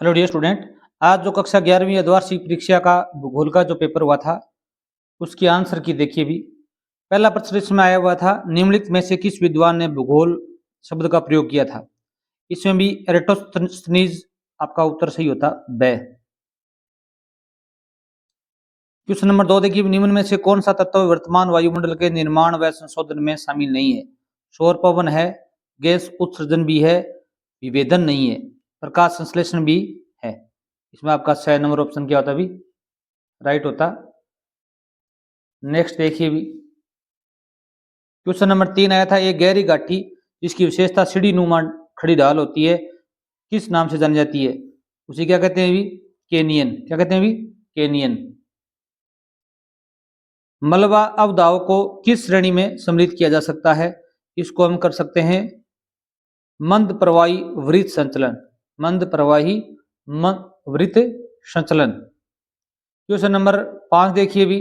Hello dear student. आज जो कक्षा 11वीं अर्धवार्षिक परीक्षा का भूगोल का जो पेपर हुआ था उसकी आंसर की देखिए भी। पहला प्रश्न इसमें आया हुआ था, निम्नलिखित में से किस विद्वान ने भूगोल शब्द का प्रयोग किया था। इसमें भी एरेटोस्थनीज आपका उत्तर सही होता ब। क्वेश्चन नंबर 2 देखिए, निम्न में से कौन सा तत्व वर्तमान वायुमंडल के निर्माण व संशोधन में शामिल नहीं है। सौर पवन है, गैस उत्सर्जन भी है, विभेदन नहीं है, प्रकाश संश्लेषण भी है। इसमें आपका 6 नंबर ऑप्शन क्या होता भी राइट होता। नेक्स्ट देखिए भी, क्वेश्चन नंबर 3 आया था, एक गहरी घाटी जिसकी विशेषता सीढ़ी नुमा खड़ी ढाल होती है किस नाम से जानी जाती है। उसे क्या कहते हैं भी, केनियन। क्या कहते हैं भी, केनियन। मलबा अवदाव को किस श्रेणी में सम्मिलित किया जा सकता है। इसको हम कर सकते हैं मंद प्रवाही वृत्त संचलन। मंद प्रवाही वृत्त संचलन। क्वेश्चन नंबर 5 देखिए भी,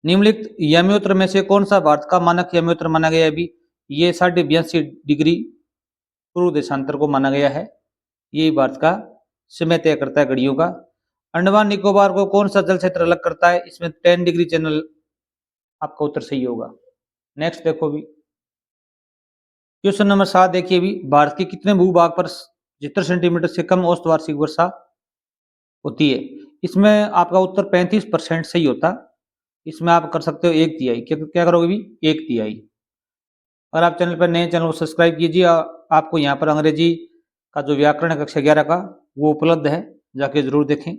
निम्नलिखित यमोत्र में से कौन सा भारत का मानक यमोत्र माना गया है भी। ये 82.5 डिग्री पूर्व देशांतर को माना गया है। यही भारत का समय तय करता है घड़ियों का। अंडमान निकोबार को कौन सा जल क्षेत्र अलग करता है। इसमें 10 डिग्री चैनल आपका उत्तर सही होगा। नेक्स्ट देखो भी, क्वेश्चन नंबर 7 देखिए भी, भारत के कितने भूभाग पर 70 सेंटीमीटर से कम औसत वार्षिक वर्षा होती है। इसमें आपका उत्तर 35% सही होता। इसमें आप कर सकते हो 1/3। क्या करोगे भी, 1/3। अगर आप चैनल पर नए, चैनल को सब्सक्राइब कीजिए। आपको यहाँ पर अंग्रेजी का जो व्याकरण है कक्षा 11 का वो उपलब्ध है, जाके जरूर देखें।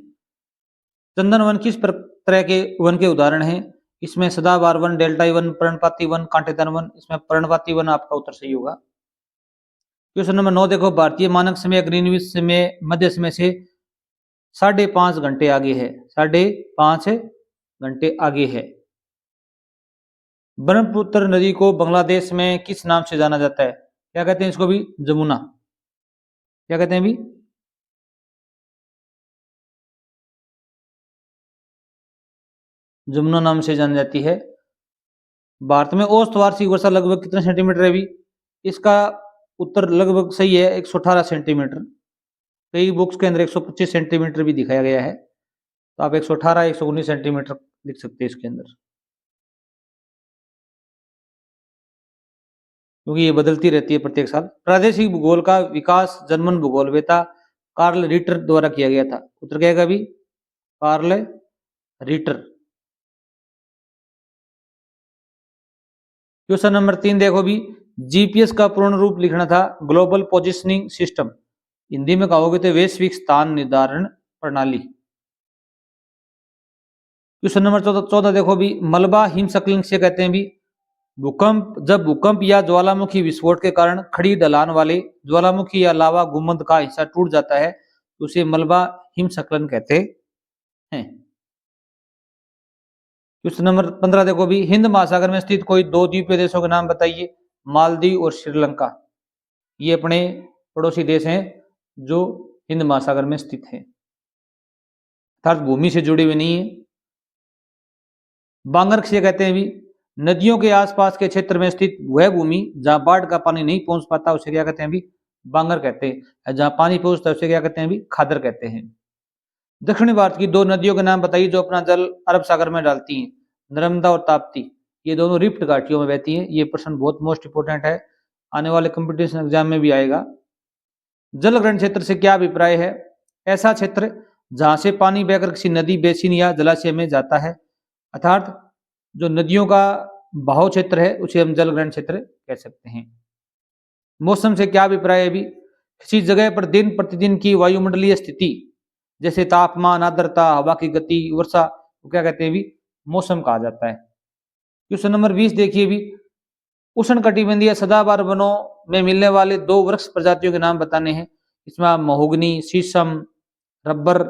चंदन वन किस तरह के वन के उदाहरण हैं। इसमें सदाबहार वन, डेल्टाई वन, पर्णपाती वन, कांटेदार वन। इसमें पर्णपाती वन आपका उत्तर सही होगा। क्वेश्चन नंबर 9 देखो, भारतीय मानक समय ग्रीनविच समय मध्य समय से 5.5 घंटे आगे है। 5.5 घंटे आगे है। ब्रह्मपुत्र नदी को बांग्लादेश में किस नाम से जाना जाता है। क्या कहते हैं इसको भी, जमुना। क्या कहते हैं भी, जमुना नाम से जानी जाती है। भारत में औसत वार्षिक वर्षा लगभग कितने सेंटीमीटर है भी। इसका उत्तर लगभग सही है, 118 सेंटीमीटर। कई बुक्स के अंदर 125 सेंटीमीटर भी दिखाया गया है, तो आप 118 119 सेंटीमीटर लिख सकते हैं इसके अंदर, क्योंकि ये बदलती रहती है प्रत्येक साल। प्रादेशिक भूगोल का विकास जर्मन भूगोलवेता कार्ल रिटर द्वारा किया गया था। उत्तर क्या है भी, कार्ल रिटर। क्वेश्चन नंबर 3 देखो भी, जीपीएस का पूर्ण रूप लिखना था ग्लोबल पोजिशनिंग सिस्टम। हिंदी में कहोगे तो वैश्विक स्थान निर्धारण प्रणाली। क्वेश्चन नंबर 14 देखो भी, मलबा हिमस्खलन से कहते हैं भी भूकंप, जब भूकंप या ज्वालामुखी विस्फोट के कारण खड़ी ढलान वाले ज्वालामुखी या लावा गुंबद का हिस्सा टूट जाता है तो उसे मलबा हिमस्खलन कहते हैं। क्वेश्चन नंबर 15 देखो भी, हिंद महासागर में स्थित कोई 2 द्वीपीय देशों के नाम बताइए। मालदीव और श्रीलंका। ये अपने पड़ोसी देश हैं जो हिंद महासागर में स्थित हैं, अर्थात भूमि से जुड़े हुए नहीं है। बांगर किसे कहते हैं भी, नदियों के आसपास के क्षेत्र में स्थित वह भूमि जहां बाढ़ का पानी नहीं पहुंच पाता उसे क्या कहते हैं भी, बांगर कहते हैं। जहां पानी पहुंचता है उसे क्या कहते हैं भी, खादर कहते हैं। दक्षिणी भारत की 2 नदियों के नाम बताइए जो अपना जल अरब सागर में डालती हैं। नर्मदा और ताप्ती। ये दोनों रिफ्ट घाटियों में बहती हैं। ये प्रश्न बहुत मोस्ट इंपोर्टेंट है, आने वाले कंपटीशन एग्जाम में भी आएगा। जल ग्रहण क्षेत्र से क्या अभिप्राय है। ऐसा क्षेत्र जहां से पानी बहकर किसी नदी, बेसिन या जलाशय में जाता है, अर्थात जो नदियों का बहाव क्षेत्र है उसे हम जल ग्रहण क्षेत्र कह सकते हैं। मौसम से क्या अभिप्राय है भी, किसी जगह पर दिन प्रतिदिन की वायुमंडलीय स्थिति जैसे तापमान, आर्द्रता, हवा की गति, वर्षा को क्या कहते हैं भी, मौसम कहा जाता है। क्वेश्चन नंबर 20 देखिए भी, उष्ण कटिबंधीय सदाबहार वनों में मिलने वाले 2 वृक्ष प्रजातियों के नाम बताने हैं। इसमें आप महोगनी, शीशम, रबर,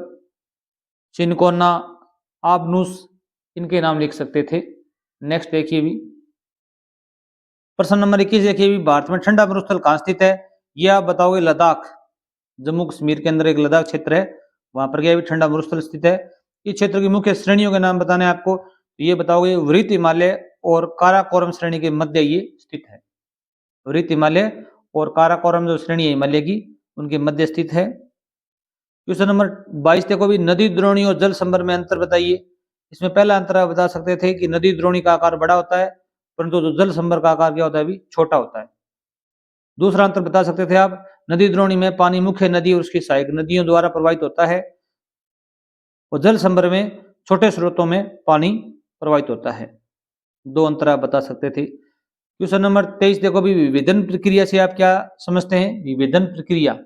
चिनकोना, आबनूस, इनके नाम लिख सकते थे। नेक्स्ट देखिए भी, प्रश्न नंबर 21 देखिए भी, भारत में ठंडा मरुस्थल कहाँ स्थित है। यह आप बताओगे लद्दाख। जम्मू कश्मीर के अंदर एक लद्दाख क्षेत्र है, वहां पर क्या भी ठंडा मरुस्थल स्थित है। इस क्षेत्र की मुख्य श्रेणियों के नाम बताने हैं आपको, तो ये बताओगे वृत्त हिमालय और काराकोरम श्रेणी के मध्य ये स्थित है। वृत्त हिमालय और काराकोरम जो श्रेणी है हिमालय की उनके मध्य स्थित है। क्वेश्चन नंबर 22 देखो भी, नदी द्रोणी और जल संभर में अंतर बताइए। इसमें पहला अंतर आप बता सकते थे कि नदी द्रोणी का आकार बड़ा होता है, परंतु जो जल संभर का आकार क्या होता है, भी छोटा होता है। दूसरा अंतर बता सकते थे आप, नदी द्रोणी में पानी मुख्य नदी और उसकी सहायक नदियों द्वारा प्रवाहित होता है, और जल संभर में छोटे स्रोतों में पानी प्रवाहित होता है। दो अंतर आप बता सकते थे। क्वेश्चन नंबर 23 देखो भी, विभेदन प्रक्रिया से आप क्या समझते हैं? विभेदन प्रक्रिया,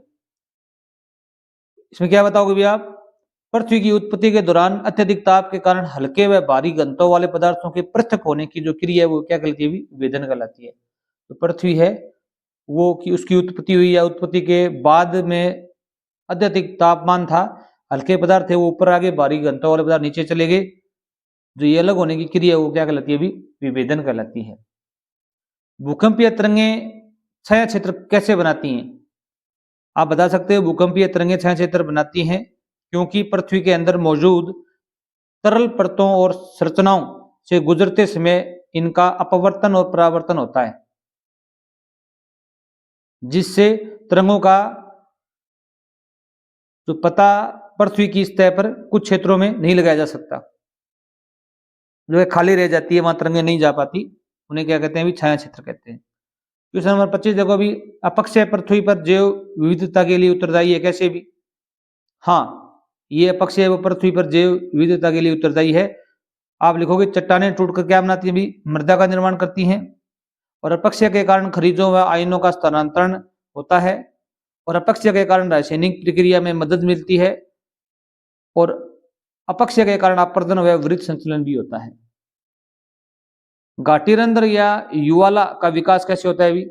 इसमें क्या बताओगे भी आप? पृथ्वी की उत्पत्ति के दौरान अत्यधिक ताप के कारण हल्के व भारी घनत्व वाले पदार्थों के पृथक होने की जो क्रिया है वो क्या कहलाती है? विभेदन कहलाती है। तो पृथ्वी है वो कि उसकी उत्पत्ति हुई, या उत्पत्ति के बाद में अत्यधिक तापमान था, हल्के पदार्थ थे वो ऊपर आ गए, भारी घनत्व वाले पदार्थ नीचे चले गए, जो ये अलग होने की क्रिया वो क्या कहलाती है? भी विभेदन कहलाती है। भूकंपीय तरंगें छाया क्षेत्र कैसे बनाती हैं? आप बता सकते हो भूकंपीय तरंगें छाया क्षेत्र बनाती हैं क्योंकि पृथ्वी के अंदर मौजूद तरल परतों और संरचनाओं से गुजरते समय इनका अपवर्तन और परावर्तन होता है, जिससे तरंगों का जो पता पृथ्वी की सतह पर कुछ क्षेत्रों में नहीं लगाया जा सकता, जो है खाली रह जाती है, वहां तरंगें नहीं जा पाती, उन्हें क्या कहते हैं? भी छाया क्षेत्र कहते हैं। क्वेश्चन नंबर 25 देखो अभी, अपक्षय पृथ्वी पर जैव विविधता के लिए उत्तरदायी है, कैसे भी? हाँ, ये अपक्षय वो पृथ्वी पर जैव विविधता के लिए उत्तरदायी है। आप लिखोगे चट्टानें टूटकर क्या बनाती हैं? भी मृदा का निर्माण करती हैं, और अपक्षय के कारण खनिजों व आयनों का स्थानांतरण होता है, और अपक्षय के कारण रासायनिक प्रक्रिया में मदद मिलती है, और अपक्षय के कारण अपरदन व वृत्त संचलन भी होता है। घाटीरंध्र या युवाला का विकास कैसे होता है? भी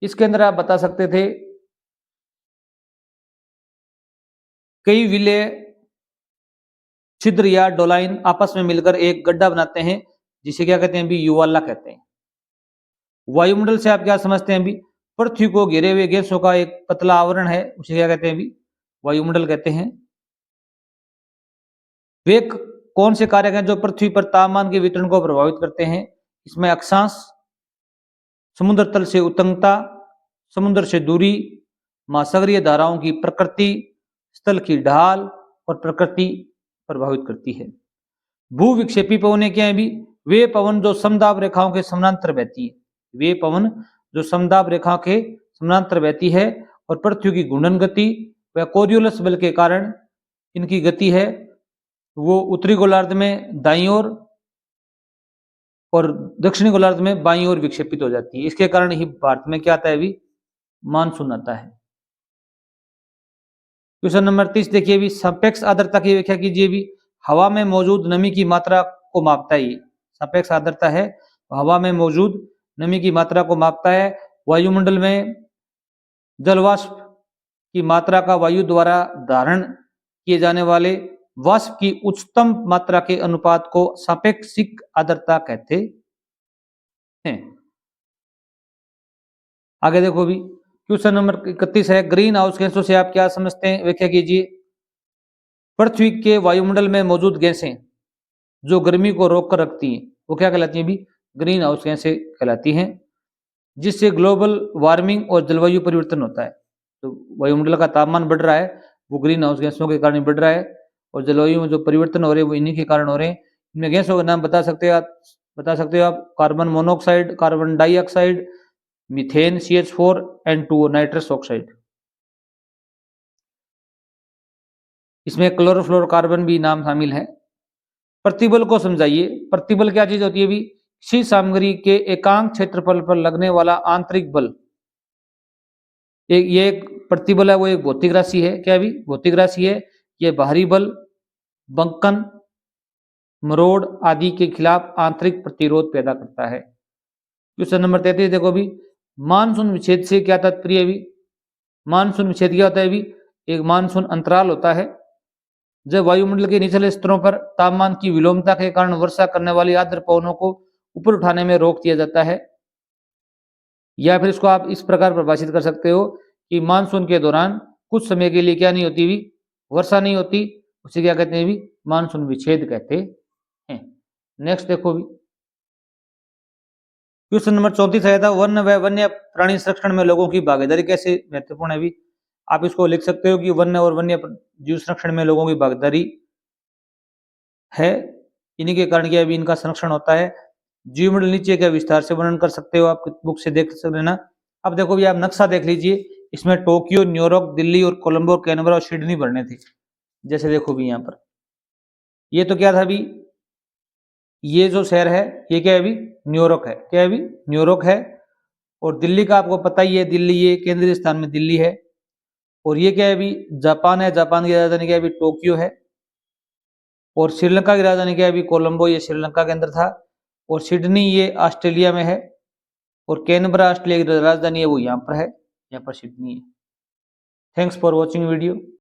इसके अंदर आप बता सकते थे कई विलय छिद्र या डोलाइन आपस में मिलकर एक गड्ढा बनाते हैं, जिसे क्या कहते हैं? भी युवाला कहते हैं। वायुमंडल से आप क्या समझते हैं? भी पृथ्वी को घेरे हुए गैसों का एक पतला आवरण है, उसे क्या कहते हैं? भी वायुमंडल कहते हैं। वे कौन से कारक हैं जो पृथ्वी पर तापमान के वितरण को प्रभावित करते हैं? इसमें अक्षांश, समुद्र तल से उत्तंगता, समुद्र से दूरी, महासागरीय धाराओं की प्रकृति, स्थल की ढाल और प्रकृति प्रभावित करती है। भू विक्षेपी पवनें क्या है? भी वे पवन जो समदाब रेखाओं के समानांतर बहती है, वे पवन जो समदाब रेखा के समानांतर बहती है, और पृथ्वी की घूर्णन गति व कोरियोलस बल के कारण इनकी गति है वो उत्तरी गोलार्ध में दाईं ओर और दक्षिणी गोलार्ध में बाईं ओर विक्षेपित हो जाती है। इसके कारण ही भारत में क्या आता है? भी मानसून आता है। क्वेश्चन नंबर 30 देखिए भी, सापेक्ष आर्द्रता की व्याख्या कीजिए। भी हवा में मौजूद नमी की मात्रा को मापता है। सापेक्ष आर्द्रता है हवा में मौजूद नमी की मात्रा को मापता है। वायुमंडल में जलवाष्प की मात्रा का वायु द्वारा धारण किए जाने वाले वाष्प की उच्चतम मात्रा के अनुपात को सापेक्षिक आर्द्रता कहते हैं। आगे देखो भी, क्वेश्चन नंबर 31 है, ग्रीन हाउस गैसों से आप क्या समझते हैं? व्याख्या कीजिए। पृथ्वी के वायुमंडल में मौजूद गैसें जो गर्मी को रोक कर रखती हैं वो क्या कहलाती हैं? भी ग्रीन हाउस गैसें कहलाती हैं, जिससे ग्लोबल वार्मिंग और जलवायु परिवर्तन होता है। तो वायुमंडल का तापमान बढ़ रहा है वो ग्रीन हाउस गैसों के कारण बढ़ रहा है, और जलवायु में जो परिवर्तन हो रहे हैं वो इन्हीं के कारण हो रहे हैं। इनमें गैसों का नाम बता सकते हो आप, carbon monoxide, carbon dioxide, methane CH4, N2, nitrous oxide. इसमें क्लोरोफ्लोरोकार्बन भी नाम शामिल है। प्रतिबल को समझाइए। प्रतिबल क्या चीज होती है? भी किसी सामग्री के एकांक क्षेत्रफल पर लगने वाला आंतरिक बल। ये एक प्रतिबल है, वो एक भौतिक राशि है। क्या भी भौतिक राशि है? ये बाहरी बल, बंकन, मरोड़ आदि के खिलाफ आंतरिक प्रतिरोध पैदा करता है। क्वेश्चन नंबर 33 देखो भी, मानसून विच्छेद से क्या तात्पर्य है? भी मानसून विच्छेद क्या होता है? भी एक मानसून अंतराल होता है जब वायुमंडल के निचले स्तरों पर तापमान की विलोमता के कारण वर्षा करने वाली आर्द्र पवनों को ऊपर उठाने में रोक दिया जाता है। या फिर इसको आप इस प्रकार परिभाषित कर सकते हो कि मानसून के दौरान कुछ समय के लिए क्या नहीं होती? भी वर्षा नहीं होती, उसे क्या कहते हैं? भी मानसून विच्छेद कहते हैं। नेक्स्ट देखो भी, क्वेश्चन नंबर 34 आया था, वन्य व वन्य प्राणी संरक्षण में लोगों की भागीदारी कैसे महत्वपूर्ण है? भी आप इसको लिख सकते हो कि वन्य और वन्य जीव संरक्षण में लोगों की भागीदारी है, इन्हीं के कारण क्या अभी इनका संरक्षण होता है। जीवमंडल नीचे का विस्तार से वर्णन कर सकते हो, आप बुक से देख सकते हैं ना। अब देखो भी आप नक्शा देख लीजिए, इसमें टोक्यो, न्यूयॉर्क, दिल्ली और कोलंबो, कैनबरा और सिडनी भरने थे। जैसे देखो भी यहाँ पर ये तो क्या था अभी, ये जो शहर है ये क्या है अभी, न्यूयॉर्क है। क्या है अभी, न्यूयॉर्क है। और दिल्ली का आपको पता ही है, दिल्ली ये केंद्रीय स्थान में दिल्ली है। और ये क्या है अभी, जापान है, जापान की राजधानी क्या है अभी, टोक्यो है। और श्रीलंका की राजधानी क्या है अभी, कोलंबो, ये श्रीलंका के अंदर था। और सिडनी ये ऑस्ट्रेलिया में है। और कैनबरा ऑस्ट्रेलिया की राजधानी है, वो यहाँ पर है, यहाँ पर सिडनी है। Thanks for watching video.